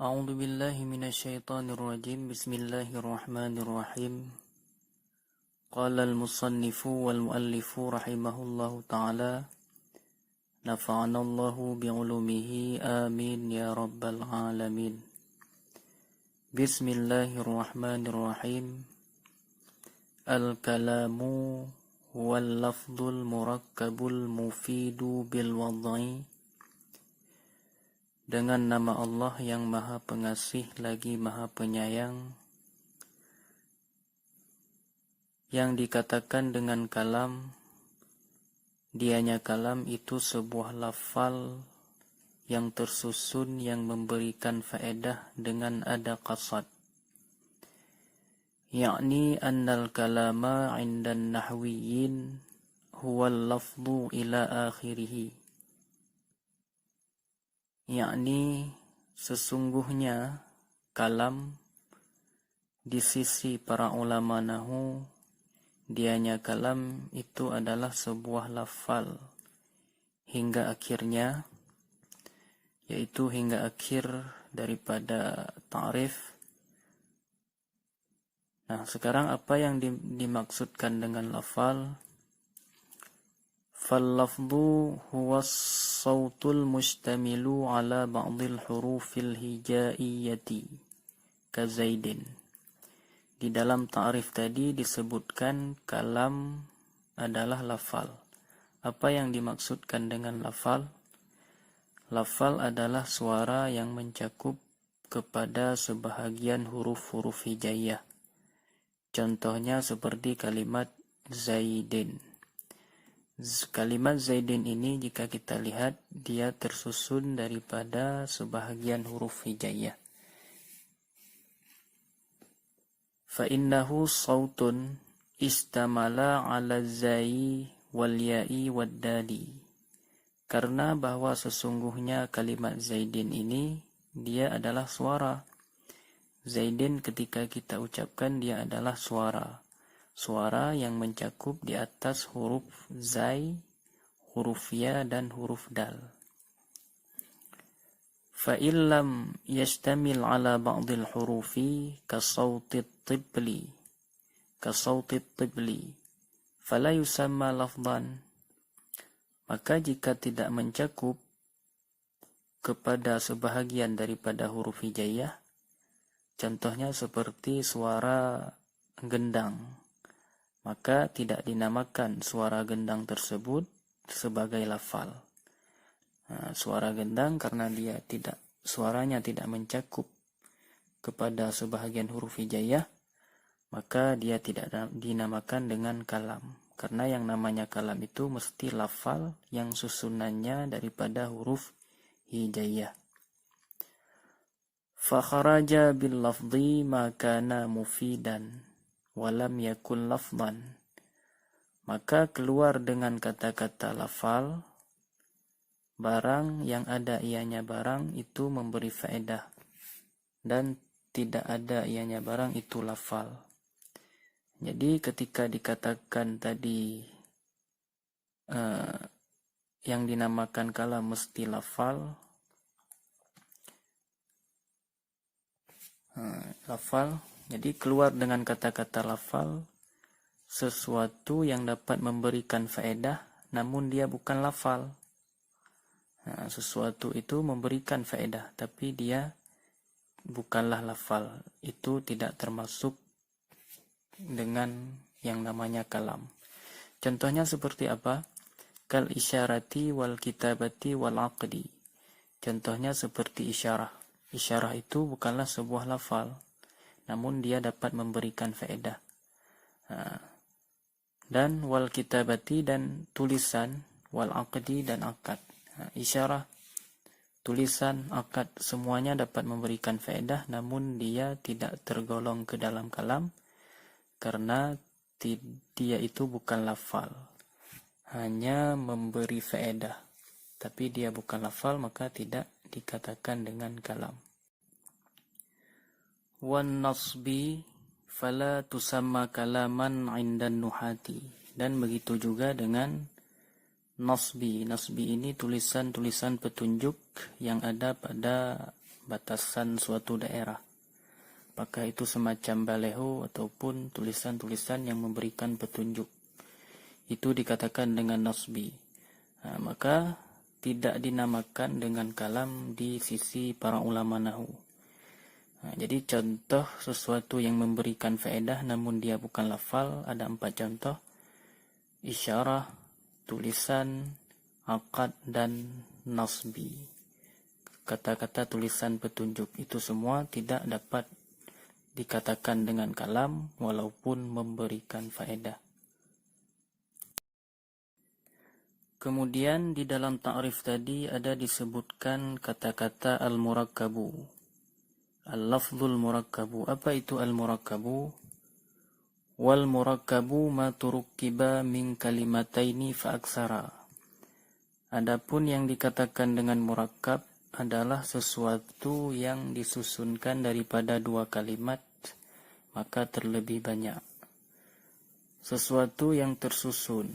A'udzu billahi minasyaitonir rajim. Bismillahirrahmanirrahim. Qala al-musannifu wal muallifu rahimahullahu ta'ala. Nafa'anallahu bi'ulumihi amin ya rabbal alamin. Bismillahirrahmanirrahim. Al-kalamu huwal lafdul murakkabul mufidu bil wad'i. Dengan nama Allah yang Maha Pengasih lagi Maha Penyayang, yang dikatakan dengan kalam, dianya kalam itu sebuah lafal yang tersusun yang memberikan faedah dengan ada qasad. Yakni annal kalama 'indan nahwiyyin huwal lafdu ila akhirih. Yakni sesungguhnya kalam di sisi para ulama nahu, dianya kalam itu adalah sebuah lafal hingga akhirnya, yaitu hingga akhir daripada ta'rif. Nah, sekarang apa yang dimaksudkan dengan lafal? Fal-lafdu huwa as-sautul mustamilu ala ba'dil hurufil hijaiyati ka Zaidin. Di dalam ta'rif tadi disebutkan kalam adalah lafal. Apa yang dimaksudkan dengan lafal? Lafal adalah suara yang mencakup kepada sebahagian huruf-huruf hijaiyah. Contohnya seperti kalimat Zaidin. Kalimat Zaidin ini jika kita lihat dia tersusun daripada sebahagian huruf hijaiyah. Fa innahu sautun istamala ala zai wal ya'i wad dali. Karena bahwa sesungguhnya kalimat Zaidin ini dia adalah suara. Zaidin ketika kita ucapkan dia adalah suara. Suara yang mencakup di atas huruf zai, huruf ya dan huruf dal. Fa illam yashtamil ala ba'dil hurufi ka sautit tibli fala yusamma lafdan. Maka jika tidak mencakup kepada sebahagian daripada huruf hijaiyah, contohnya seperti suara gendang, maka tidak dinamakan suara gendang tersebut sebagai lafal. Nah, suara gendang karena suaranya tidak mencakup kepada sebahagian huruf hijaiyah, maka dia tidak dinamakan dengan kalam. Karena yang namanya kalam itu mesti lafal yang susunannya daripada huruf hijaiyah. Fa kharaja bil lafzi ma kana mufidan walam yakun lafdan. Maka keluar dengan kata-kata lafal barang yang ada ianya barang itu memberi faedah, dan tidak ada ianya barang itu lafal. Jadi ketika dikatakan tadi yang dinamakan kalam mesti lafal, jadi keluar dengan kata-kata lafal sesuatu yang dapat memberikan faedah namun dia bukan lafal. Nah, sesuatu itu memberikan faedah tapi dia bukanlah lafal. Itu tidak termasuk dengan yang namanya kalam. Contohnya seperti apa? Kal isyarati wal kitabati wal aqdi. Contohnya seperti isyarah. Isyarah itu bukanlah sebuah lafal, namun dia dapat memberikan faedah. Dan wal kitabati dan tulisan, wal aqdi dan akad. Isyarah, tulisan, akad semuanya dapat memberikan faedah, namun dia tidak tergolong ke dalam kalam karena dia itu bukan lafal, hanya memberi faedah, tapi dia bukan lafal maka tidak dikatakan dengan kalam. Wan nasbi fala tusamma kalaman 'indan nuhati. Dan begitu juga dengan nasbi. Nasbi ini tulisan-tulisan petunjuk yang ada pada batasan suatu daerah. Apakah itu semacam baleho ataupun tulisan-tulisan yang memberikan petunjuk. Itu dikatakan dengan nasbi. Maka tidak dinamakan dengan kalam di sisi para ulama nahu. Jadi contoh sesuatu yang memberikan faedah namun dia bukan lafal ada 4 contoh. Isyarah, tulisan, aqad, dan nasbi. Kata-kata tulisan petunjuk itu semua tidak dapat dikatakan dengan kalam walaupun memberikan faedah. Kemudian di dalam ta'rif tadi ada disebutkan kata-kata al-murakkabu. Al-lafzul murakkabu. Apa itu al-murakkabu? Wal murakkabu ma turukkiba min kalimataini fa aksara. Adapun yang dikatakan dengan murakkab adalah sesuatu yang disusunkan daripada 2 kalimat maka terlebih banyak. Sesuatu yang tersusun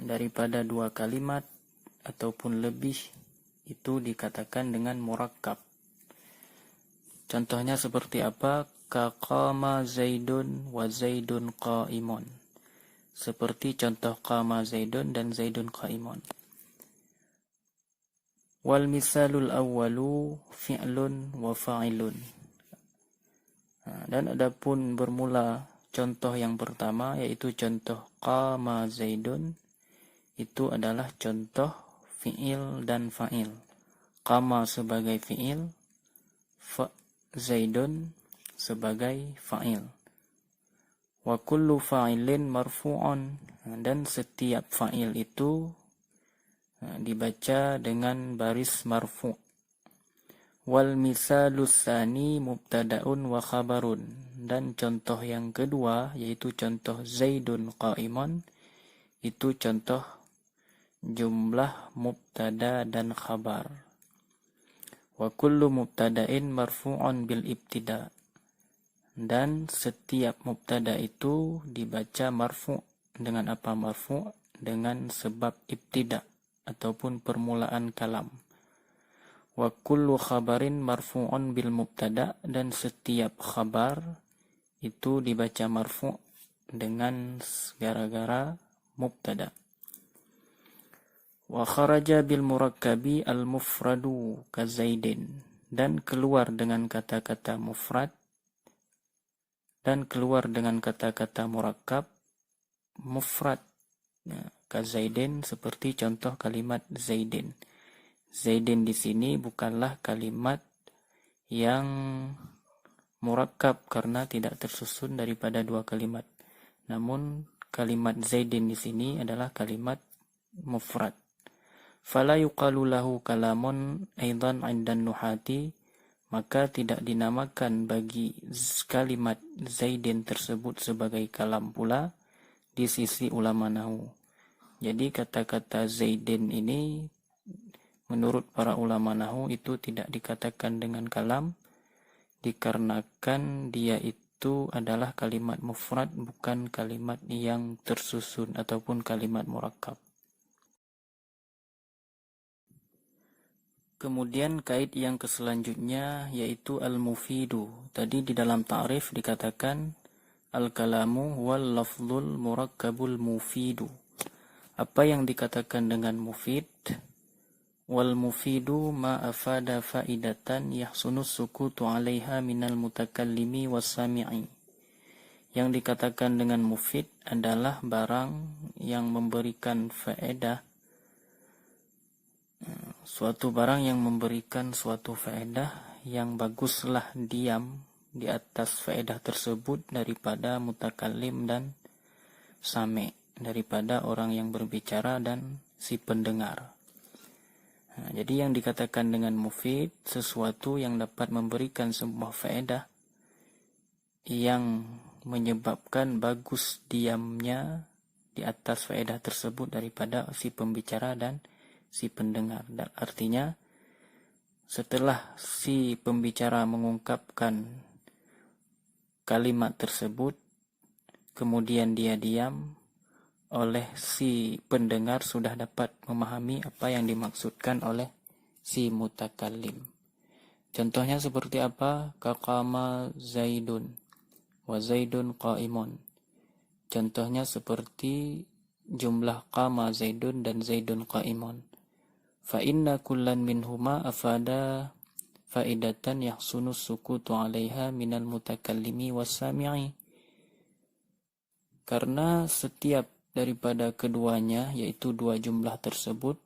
daripada 2 kalimat ataupun lebih itu dikatakan dengan murakkab. Contohnya seperti apa? Qama Zaidun wa Zaidun qa'imun. Seperti contoh qama Zaidun dan Zaidun qa'imun. Wal misalul awwalu fi'lun wa fa'ilun. Dan adapun bermula contoh yang pertama yaitu contoh qama Zaidun itu adalah contoh fi'il dan fa'il. Qama sebagai fi'il, Zaidun sebagai fa'il. Wa kullu fa'ilin marfu'un, dan setiap fa'il itu dibaca dengan baris marfu'. Wal misalus tsani mubtada'un wa khabarun, dan contoh yang kedua yaitu contoh Zaidun qa'imun itu contoh jumlah mubtada dan khabar. Wa kullu mubtada'in marfu'un bil ibtida, dan setiap mubtada itu dibaca marfu' dengan apa marfu'? Dengan sebab ibtida ataupun permulaan kalam. Wa kullu khabarin marfu'un bil mubtada, dan setiap khabar itu dibaca marfu' dengan gara-gara mubtada. Wa kharaja bil murakkabi al mufradu ka Zaidin, dan keluar dengan kata-kata mufrad dan keluar dengan kata-kata murakkab mufrad ka Zaidin, seperti contoh kalimat Zaidin. Zaidin di sini bukanlah kalimat yang murakkab karena tidak tersusun daripada 2 kalimat. Namun kalimat Zaidin di sini adalah kalimat mufrad. Fala yuqalu lahu kalamun aidan 'indan nuhati, maka tidak dinamakan bagi kalimat Zaidin tersebut sebagai kalam pula di sisi ulama nahwu. Jadi kata-kata Zaidin ini menurut para ulama nahwu itu tidak dikatakan dengan kalam dikarenakan dia itu adalah kalimat mufrad, bukan kalimat yang tersusun ataupun kalimat murakkab. Kemudian kait yang keselanjutnya yaitu al-mufidu. Tadi di dalam ta'rif dikatakan al-kalamu wal lafzul murakkabul mufidu. Apa yang dikatakan dengan mufid? Wal mufidu ma afada faidatan yahsunus sukutu 'alaiha minal mutakallimi was-sami'i. Yang dikatakan dengan mufid adalah barang yang memberikan faedah, suatu barang yang memberikan suatu faedah yang baguslah diam di atas faedah tersebut daripada mutakallim dan sami', daripada orang yang berbicara dan si pendengar. Jadi yang dikatakan dengan mufid sesuatu yang dapat memberikan sebuah faedah yang menyebabkan bagus diamnya di atas faedah tersebut daripada si pembicara dan si pendengar. Dan artinya setelah si pembicara mengungkapkan kalimat tersebut kemudian dia diam, oleh si pendengar sudah dapat memahami apa yang dimaksudkan oleh si mutakallim. Contohnya seperti apa? Kaqama Zaidun wa Zaidun qa'imun. Contohnya seperti jumlah qama Zaidun dan Zaidun qa'imun. Fa inna kullan minhuma afada faidatan yahsunu sukutu 'alaiha minal mutakallimi was-sami'i. Karena setiap daripada keduanya, yaitu dua jumlah tersebut,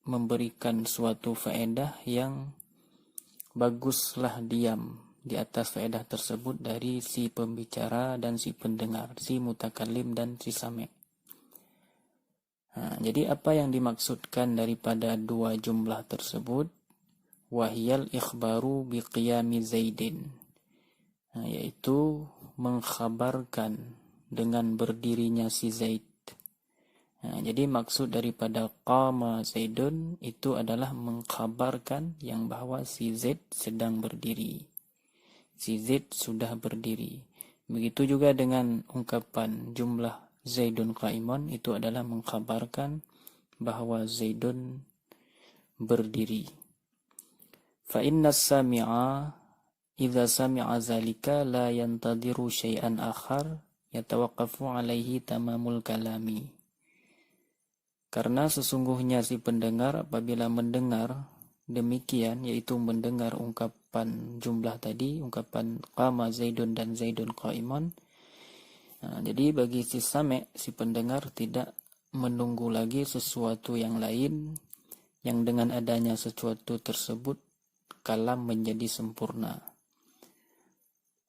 memberikan suatu faedah yang baguslah diam di atas faedah tersebut dari si pembicara dan si pendengar, si mutakallim dan si sami'. Nah, jadi apa yang dimaksudkan daripada dua jumlah tersebut? Wahiyal ikhbaru biqiyami Zaidin. Nah, yaitu mengkhabarkan dengan berdirinya si Zaid. Nah, jadi maksud daripada qama Zaidun itu adalah mengkhabarkan yang bahwa si Zaid sedang berdiri. Si Zaid sudah berdiri. Begitu juga dengan ungkapan jumlah Zaidun qa'imun, itu adalah mengkhabarkan bahwa Zaidun berdiri. Fa inna sami'a idza sami'a zalika la yantadiru syai'an akhar yatawaqqafu alaihi tamamul kalami. Karena sesungguhnya si pendengar apabila mendengar demikian, yaitu mendengar ungkapan jumlah tadi, ungkapan qama Zaidun dan Zaidun qa'iman. Nah, jadi bagi si sami', si pendengar tidak menunggu lagi sesuatu yang lain, yang dengan adanya sesuatu tersebut kalam menjadi sempurna.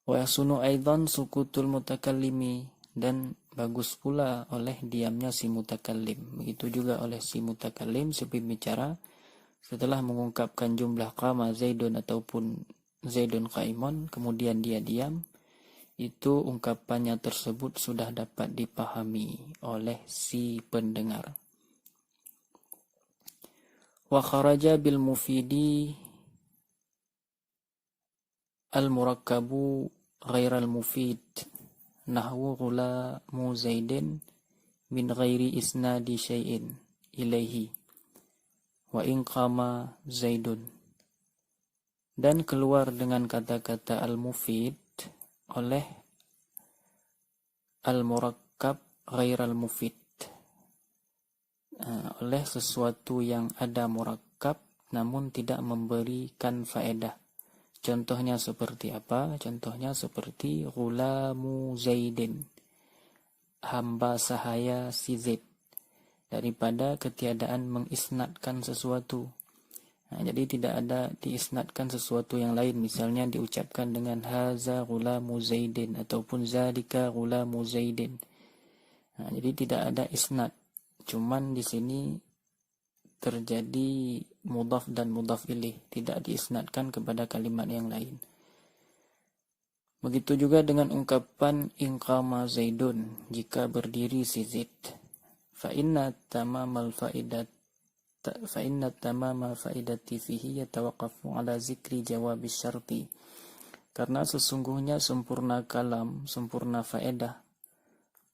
Wa yasunu aidan sukutul mutakallimi, dan bagus pula oleh diamnya si mutakallim. Begitu juga oleh si mutakallim, si pembicara, setelah mengungkapkan jumlah qama Zaidun ataupun Zaidun qa'imun, kemudian dia diam, itu ungkapannya tersebut sudah dapat dipahami oleh si pendengar. Wa kharaja bil mufidi al-murakkabu ghairal mufid nahwu ghulamu Zaidin min ghairi isnadi syai'in ilaihi wa in qama Zaidun. Dan keluar dengan kata-kata al-mufid oleh al-murakkab ghairal mufid, oleh sesuatu yang ada murakkab namun tidak memberikan faedah. Contohnya seperti apa? Contohnya seperti ghulamu Zaidin, hamba sahaya si Zaid, daripada ketiadaan mengisnadkan sesuatu. Nah, jadi tidak ada diisnadkan sesuatu yang lain, misalnya diucapkan dengan haza ghulamu Zaidin ataupun zalika ghulamu Zaidin. Nah, jadi tidak ada isnad. Cuman di sini terjadi mudhaf dan mudhaf ilaih, tidak diisnadkan kepada kalimat yang lain. Begitu juga dengan ungkapan inqama Zaidun, jika berdiri si Zaid. Fa inna tamamal faidati fihi yatawaqqafu ala zikri jawab syarti. Karena sesungguhnya sempurna kalam, sempurna faedah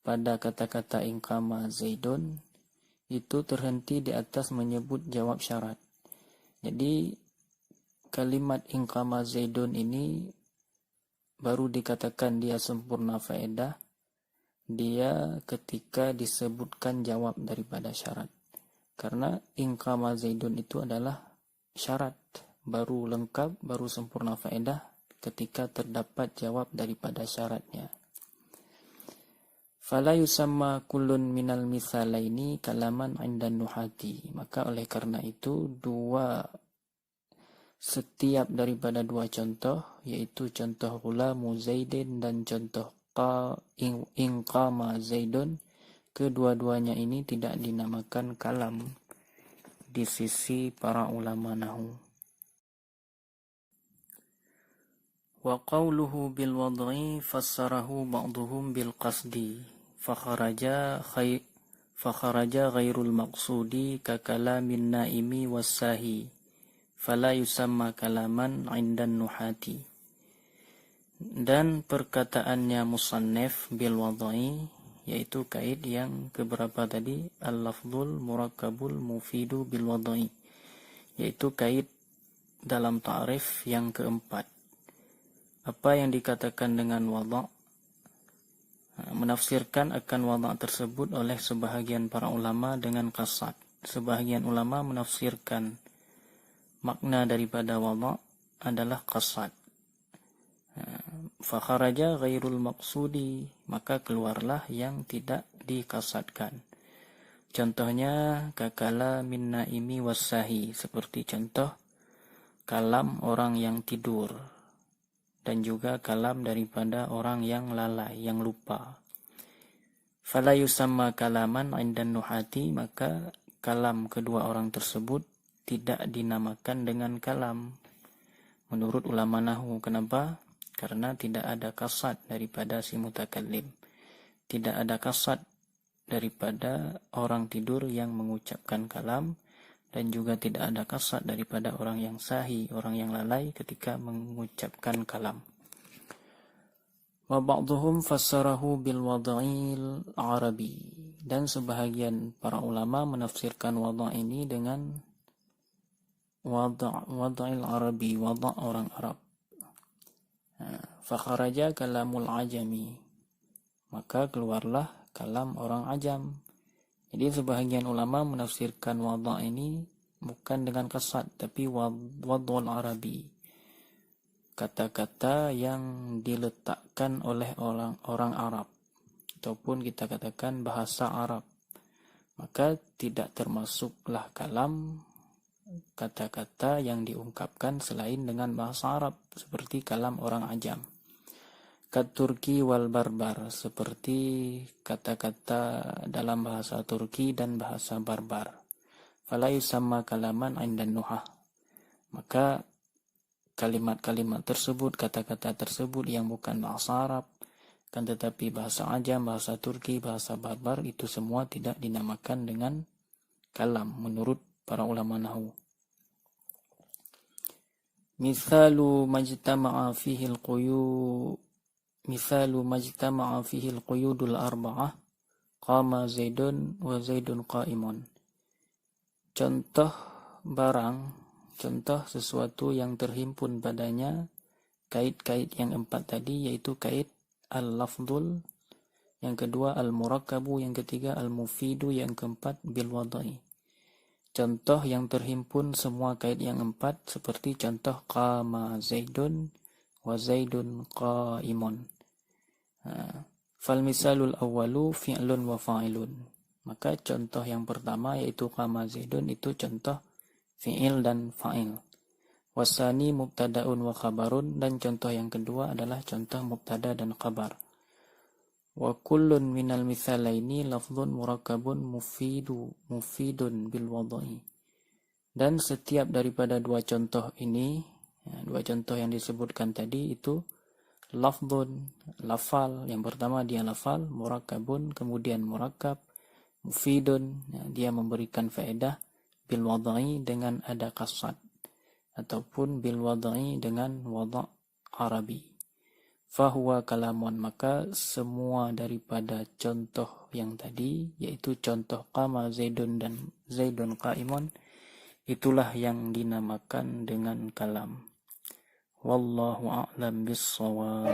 pada kata-kata inqama Zaidun itu terhenti di atas menyebut jawab syarat. Jadi kalimat inqama Zaidun ini baru dikatakan dia sempurna faedah dia ketika disebutkan jawab daripada syarat. Karena inqama Zaidun itu adalah syarat, baru lengkap, baru sempurna faedah ketika terdapat jawab daripada syaratnya. Fala yusamma kullun minal misalaini kalaman 'indan nuhati. Maka oleh karena itu setiap daripada dua contoh, yaitu contoh ghulamu Zaidin dan contoh inqama Zaidun, kedua-duanya ini tidak dinamakan kalam di sisi para ulama nahwu. Wa qawluhu bil wad'i fassarahu ba'duhum bil qasdi fakharaja ghairul maqsudi ka kalamin naimi wassahi fala yusamma kalaman 'indan nuhati. Dan perkataannya musannif bil wad'i, yaitu kait yang keberapa tadi, al-lafdhul murakkabul mufidu bil wad'i, yaitu kait dalam ta'rif yang keempat. Apa yang dikatakan dengan wada'? Menafsirkan akan wada' tersebut oleh sebahagian para ulama dengan qasad. Sebahagian ulama menafsirkan makna daripada wada' adalah qasad. Fa kharaja ghairul maqsudi, maka keluarlah yang tidak dikasadkan. Contohnya kakala min naimi wassahi, seperti contoh kalam orang yang tidur dan juga kalam daripada orang yang lalai, yang lupa. Fala yusamma kalaman 'indan nuhati, maka kalam kedua orang tersebut tidak dinamakan dengan kalam menurut ulama nahwu. Kenapa? Karena tidak ada qasad daripada si mutakallim. Tidak ada qasad daripada orang tidur yang mengucapkan kalam, dan juga tidak ada qasad daripada orang yang sahi, orang yang lalai ketika mengucapkan kalam. Wa ba'dhum fassarahu bil wada'il arabi, dan sebahagian para ulama menafsirkan wada' ini dengan wada'il arabi, wada' orang Arab. Fa kharaja kalamul ajami, maka keluarlah kalam orang ajam. Jadi sebahagian ulama menafsirkan wada' ini bukan dengan qasad, tapi wad'ul arabi, kata-kata yang diletakkan oleh orang Arab, ataupun kita katakan bahasa Arab. Maka tidak termasuklah kalam kata-kata yang diungkapkan selain dengan bahasa Arab, seperti kalam orang ajam. Turki wal barbar, seperti kata-kata dalam bahasa Turki dan bahasa barbar. Fala yusamma kalaman 'indan nuhah, maka kalimat-kalimat tersebut, kata-kata tersebut yang bukan bahasa Arab, kan tetapi bahasa ajam, bahasa Turki, bahasa barbar, itu semua tidak dinamakan dengan kalam menurut para ulama nahwu. Misalu majtama'a fihi al-quyudul arba'ah, qama zaidun wa zaidun qa'imun. Contoh barang, contoh sesuatu yang terhimpun padanya kait-kait yang empat tadi, yaitu kait al-lafdul, yang kedua al-murakkabu, yang ketiga al-mufidu, yang keempat bil wada'i. Contoh yang terhimpun semua kait yang empat, seperti contoh qama zaidun wa zaidun qa'imun. Fal misalul awwalu fi'lun wa fa'ilun, maka contoh yang pertama yaitu qama zaidun itu contoh fi'il dan fa'il. Wasani mubtada'un wa khabarun, dan contoh yang kedua adalah contoh mubtada dan khabar. Wa kullun minal mithalaini lafdhun murakkabun mufidun bil wada'i, dan setiap daripada dua contoh ini, dua contoh yang disebutkan tadi itu lafdhun, lafal, yang pertama dia lafal, murakkabun, kemudian murakkab, mufidun, dia memberikan faedah, bil wada'i dengan ada qasad, ataupun bil wada'i dengan wada' arabi. Fahuwa kalamun, maka semua daripada contoh yang tadi, yaitu contoh qama zaidun dan zaidun qa'imun, itulah yang dinamakan dengan kalam. Wallahu a'lam bis-shawab.